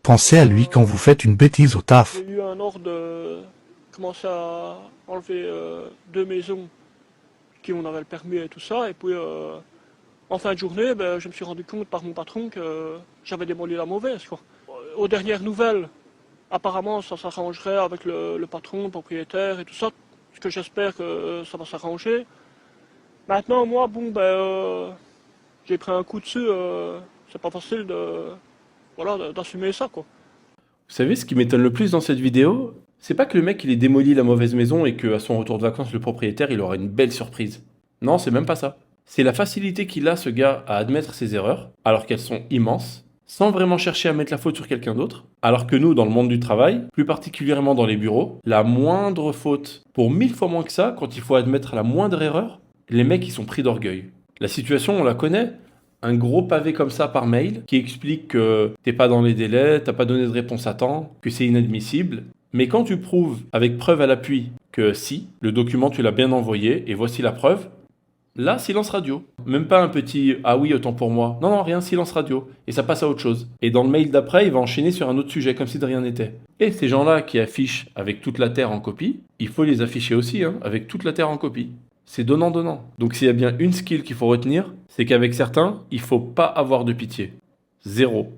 pensez à lui quand vous faites une bêtise au taf. J'ai eu un ordre de commencer à enlever 2 maisons qui on avait le permis et tout ça. Et puis en fin de journée, ben, je me suis rendu compte par mon patron que j'avais démoli la mauvaise, quoi. Aux dernières nouvelles, apparemment ça s'arrangerait avec le patron, le propriétaire et tout ça. Ce que j'espère que ça va s'arranger. Maintenant, moi, bon, ben, j'ai pris un coup dessus. C'est pas facile d'assumer ça, quoi. Vous savez ce qui m'étonne le plus dans cette vidéo? C'est pas que le mec il ait démoli la mauvaise maison et qu'à son retour de vacances, le propriétaire il aura une belle surprise. Non, c'est même pas ça. C'est la facilité qu'il a, ce gars, à admettre ses erreurs, alors qu'elles sont immenses, sans vraiment chercher à mettre la faute sur quelqu'un d'autre. Alors que nous, dans le monde du travail, plus particulièrement dans les bureaux, la moindre faute, pour 1000 fois moins que ça, quand il faut admettre la moindre erreur, les mecs ils sont pris d'orgueil. La situation, on la connaît. Un gros pavé comme ça par mail qui explique que t'es pas dans les délais, t'as pas donné de réponse à temps, que c'est inadmissible. Mais quand tu prouves avec preuve à l'appui que si, le document tu l'as bien envoyé et voici la preuve, là, silence radio. Même pas un petit ah oui, autant pour moi. Non, non, rien, silence radio. Et ça passe à autre chose. Et dans le mail d'après, il va enchaîner sur un autre sujet comme si de rien n'était. Et ces gens-là qui affichent avec toute la terre en copie, il faut les afficher aussi, hein, avec toute la terre en copie. C'est donnant-donnant. Donc s'il y a bien une skill qu'il faut retenir, c'est qu'avec certains, il faut pas avoir de pitié. Zéro.